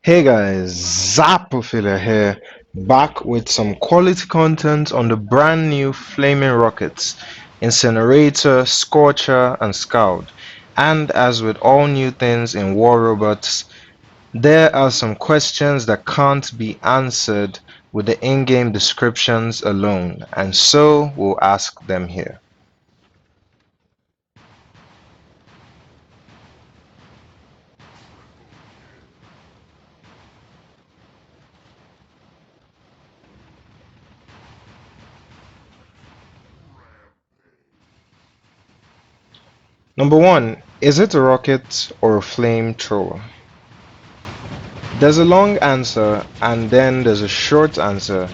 Hey guys, Zapofiller here, back with some quality content on the brand new flaming rockets, Incinerator, Scorcher, and Scout. And as with all new things in War Robots, there are some questions that can't be answered with the in-game descriptions alone, and so we'll ask them here. Number 1, is it a rocket or a flamethrower? There's a long answer and then there's a short answer,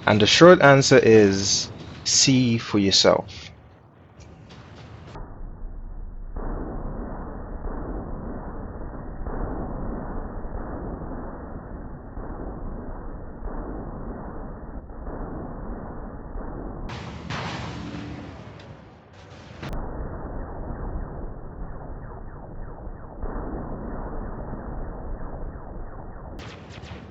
and the short answer is see for yourself.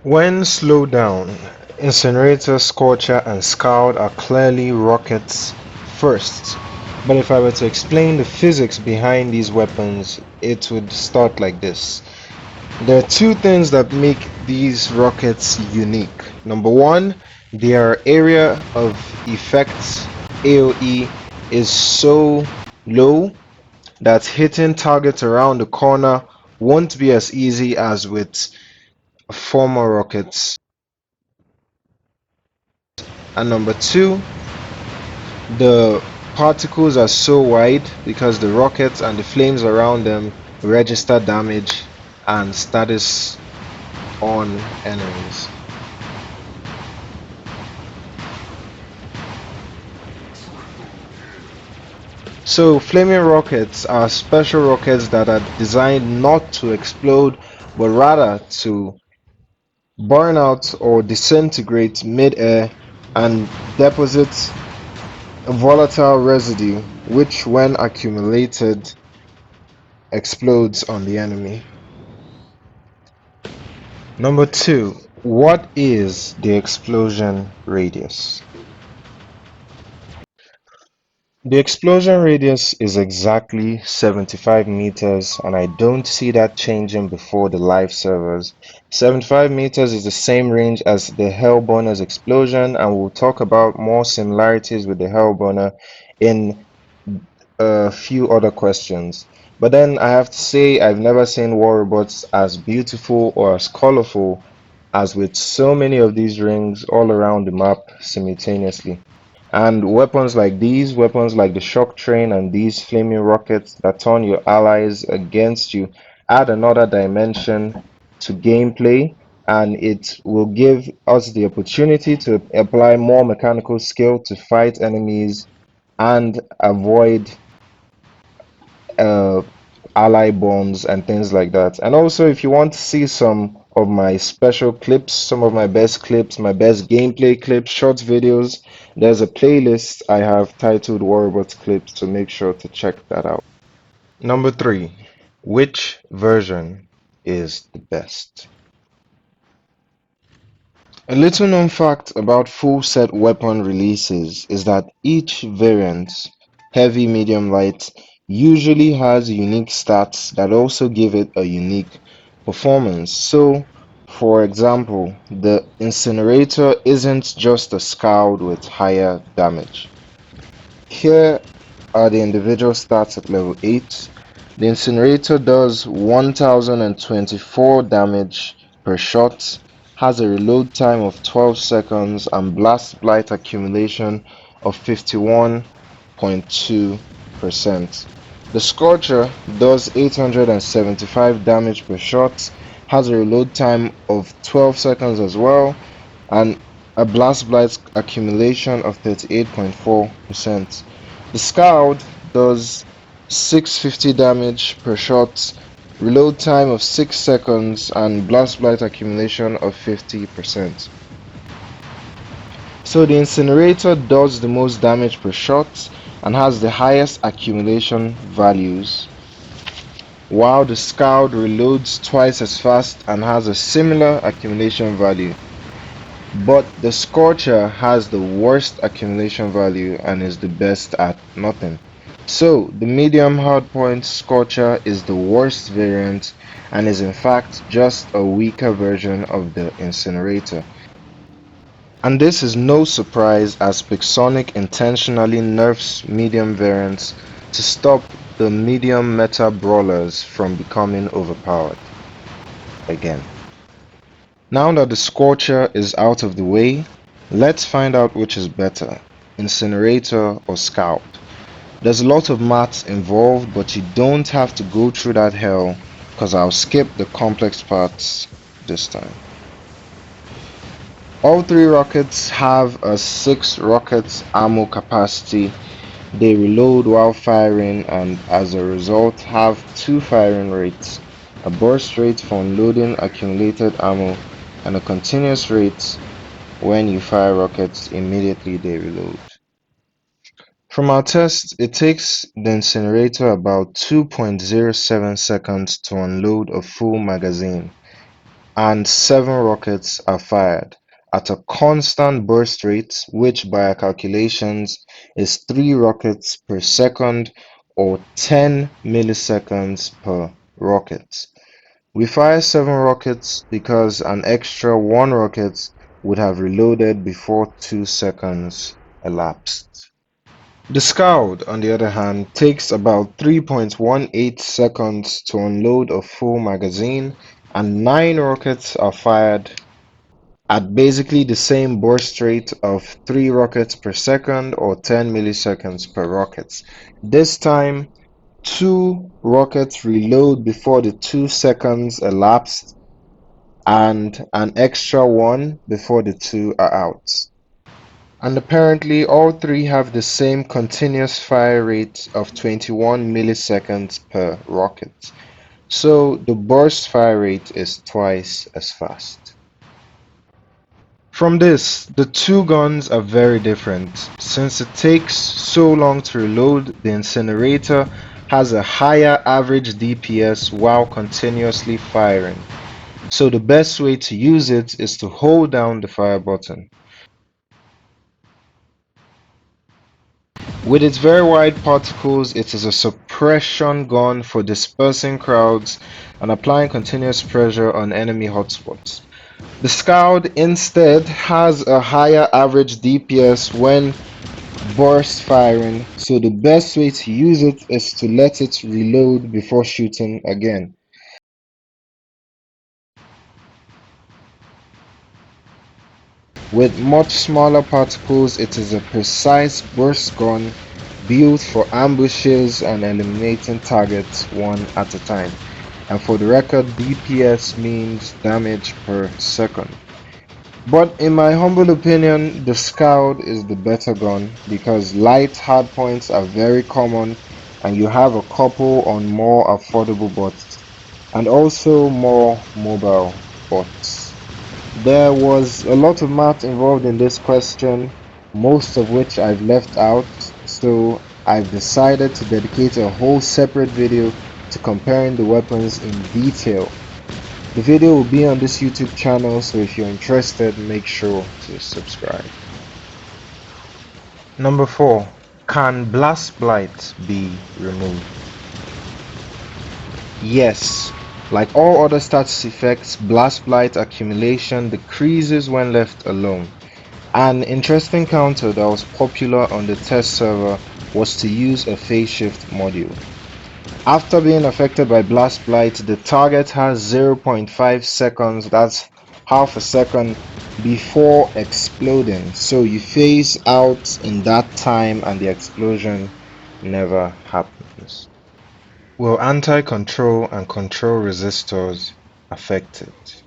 When slowed down, Incinerator, Scorcher, and Scout are clearly rockets first. But if I were to explain the physics behind these weapons, it would start like this. There are two things that make these rockets unique. Number one, their area of effect AoE is so low that hitting targets around the corner won't be as easy as with former rockets. And number two, the particles are so wide because the rockets and the flames around them register damage and status on enemies. So flaming rockets are special rockets that are designed not to explode but rather to burn out or disintegrate mid-air and deposit a volatile residue which when accumulated explodes on the enemy. Number 2. What is the explosion radius? The explosion radius is exactly 75 meters and I don't see that changing before the live servers. 75 meters is the same range as the Hellburner's explosion, and we'll talk about more similarities with the Hellburner in a few other questions. But then I have to say I've never seen war robots as beautiful or as colorful as with so many of these rings all around the map simultaneously. And weapons like these, weapons like the shock train and these flaming rockets that turn your allies against you, add another dimension to gameplay, and it will give us the opportunity to apply more mechanical skill to fight enemies and avoid uh, ally bombs and things like that. And also, if you want to see some of my special clips, some of my best clips, my best gameplay clips, short videos, there's a playlist I have titled War Robots Clips, so make sure to check that out. Number 3. Which version is the best? A little known fact about full set weapon releases is that each variant, heavy, medium, light, usually has unique stats that also give it a unique performance. So, for example, the Incinerator isn't just a Scout with higher damage. Here are the individual stats at level 8. The Incinerator does 1024 damage per shot, has a reload time of 12 seconds, and blast blight accumulation of 51.2%. The Scorcher does 875 damage per shot, has a reload time of 12 seconds as well, and a blast blight accumulation of 38.4%. The Scout does 650 damage per shot, reload time of 6 seconds, and blast blight accumulation of 50%. So the Incinerator does the most damage per shot and has the highest accumulation values. while the Scald reloads twice as fast and has a similar accumulation value. But the Scorcher has the worst accumulation value and is the best at nothing. So the medium hardpoint Scorcher is the worst variant and is in fact just a weaker version of the Incinerator. And this is no surprise as Pixonic intentionally nerfs medium variants to stop the medium meta brawlers from becoming overpowered again. Now that the Scorcher is out of the way, let's find out which is better, Incinerator or Scald. There's a lot of maths involved, but you don't have to go through that hell because I'll skip the complex parts this time. All three rockets have a 6 rockets ammo capacity. They reload while firing and as a result have 2 firing rates, a burst rate for unloading accumulated ammo and a continuous rate when you fire rockets immediately they reload. From our test, it takes the Incinerator about 2.07 seconds to unload a full magazine, and 7 rockets are fired at a constant burst rate, which by our calculations is 3 rockets per second or 10 milliseconds per rocket. We fire 7 rockets because an extra 1 rocket would have reloaded before 2 seconds elapsed. The Scald, on the other hand, takes about 3.18 seconds to unload a full magazine, and 9 rockets are fired at basically the same burst rate of 3 rockets per second or 10 milliseconds per rocket. This time, 2 rockets reload before the 2 seconds elapsed, and an extra 1 before the 2 are out. And apparently all three have the same continuous fire rate of 21 milliseconds per rocket. So the burst fire rate is twice as fast. From this, the two guns are very different. Since it takes so long to reload, the Incinerator has a higher average DPS while continuously firing. So the best way to use it is to hold down the fire button. With its very wide particles, it is a suppression gun for dispersing crowds and applying continuous pressure on enemy hotspots. The Scald instead has a higher average DPS when burst firing, so the best way to use it is to let it reload before shooting again. With much smaller particles, it is a precise burst gun built for ambushes and eliminating targets one at a time. And for the record, DPS means damage per second. But in my humble opinion, the Scald is the better gun because light hardpoints are very common and you have a couple on more affordable bots and also more mobile bots. There was a lot of math involved in this question, most of which I've left out, so I've decided to dedicate a whole separate video to comparing the weapons in detail. The video will be on this YouTube channel, so if you're interested, make sure to subscribe. Number 4. Can Blast Blight be removed? Yes. Like all other status effects, Blast Blight accumulation decreases when left alone. An interesting counter that was popular on the test server was to use a phase shift module. After being affected by Blast Blight, the target has 0.5 seconds, that's half a second, before exploding. So you phase out in that time and the explosion never happens. Will anti-control and control resistors affect it?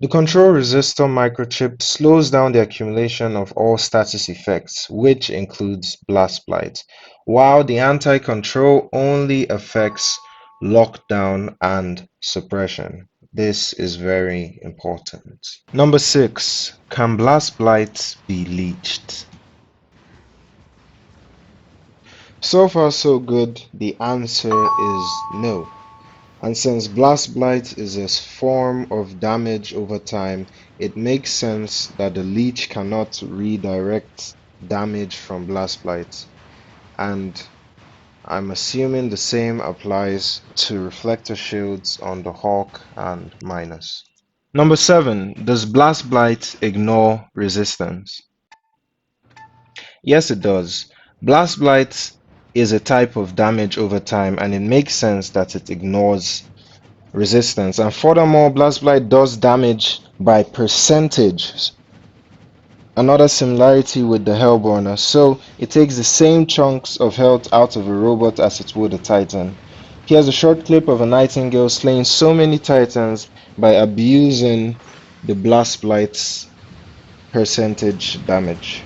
The control resistor microchip slows down the accumulation of all status effects, which includes Blast Blight, while the anti-control only affects lockdown and suppression. This is very important. Number 6. Can Blast Blight be leeched? So far so good, the answer is no. And since Blast Blight is a form of damage over time, it makes sense that the leech cannot redirect damage from Blast Blight. And I'm assuming the same applies to reflector shields on the Hawk and Minus. Number 7. Does Blast Blight ignore resistance? Yes, it does. Blast Blight is a type of damage over time, and it makes sense that it ignores resistance. And furthermore, Blast Blight does damage by percentage. Another similarity with the Hellburner. So it takes the same chunks of health out of a robot as it would a Titan. Here's a short clip of a Nightingale slaying so many Titans by abusing the Blast Blight's percentage damage.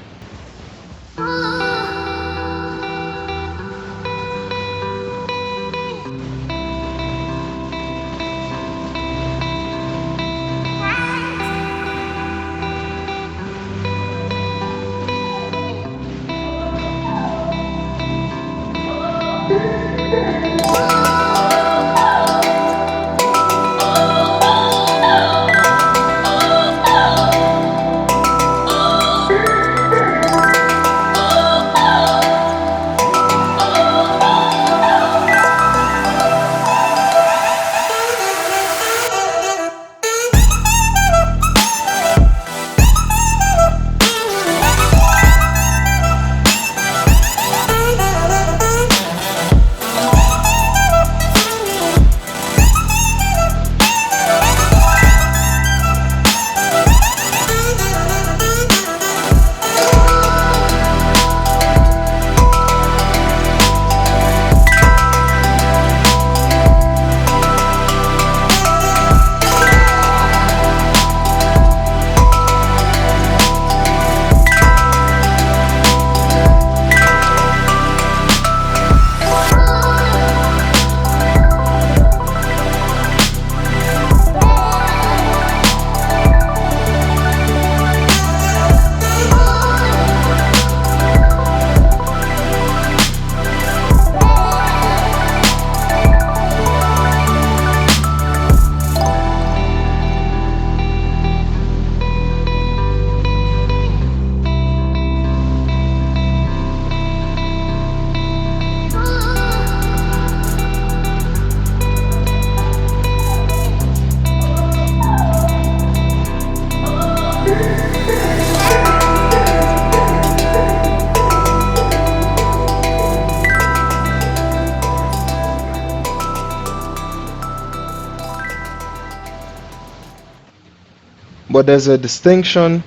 But there's a distinction.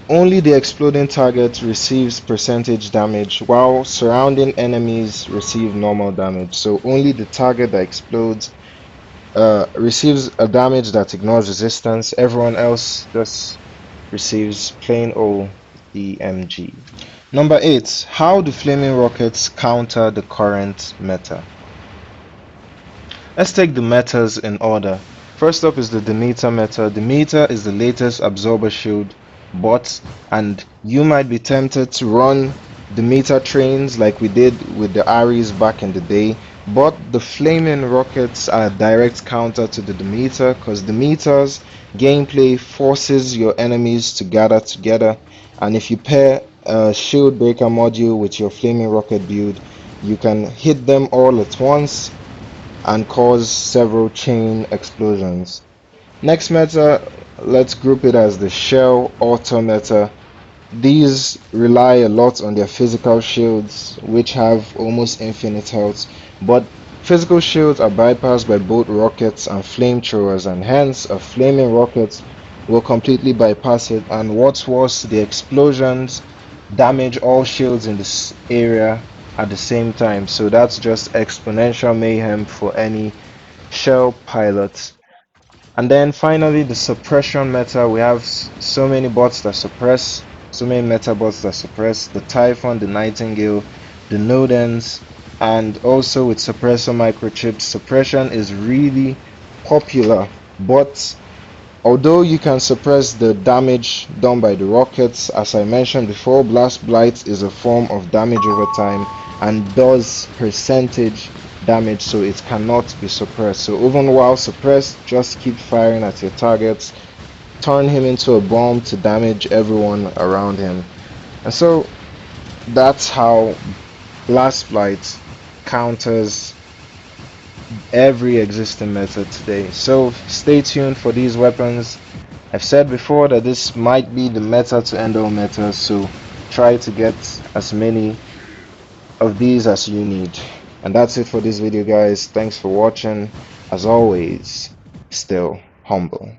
Only the exploding target receives percentage damage, while surrounding enemies receive normal damage. So only the target that explodes receives a damage that ignores resistance. Everyone else just receives plain old DMG. Number 8. How do flaming rockets counter the current meta? Let's take the metas in order. First up is the Demeter meta. Demeter is the latest absorber shield bot, and you might be tempted to run Demeter trains like we did with the Ares back in the day, but the flaming rockets are a direct counter to the Demeter, because Demeter's gameplay forces your enemies to gather together, and if you pair a shield breaker module with your flaming rocket build, you can hit them all at once and cause several chain explosions. Next meta, let's group it as the Shell Auto meta. These rely a lot on their physical shields, which have almost infinite health, but physical shields are bypassed by both rockets and flamethrowers, and hence a flaming rocket will completely bypass it, and what's worse, the explosions damage all shields in this area at the same time, so that's just exponential mayhem for any shell pilots. And then finally, the suppression meta. We have so many bots that suppress, so many meta bots that suppress: the Typhon, the Nightingale, the Nodens, and also with suppressor microchips. Suppression is really popular, but although you can suppress the damage done by the rockets, as I mentioned before, Blast Blight is a form of damage over time and does percentage damage, so it cannot be suppressed. So even while suppressed, just keep firing at your targets, turn him into a bomb to damage everyone around him. And so that's how Blast Blight counters every existing method today. So stay tuned for these weapons. I've said before that this might be the meta to end all metas, so try to get as many of these as you need. And that's it for this video, guys. Thanks for watching. As always, still humble.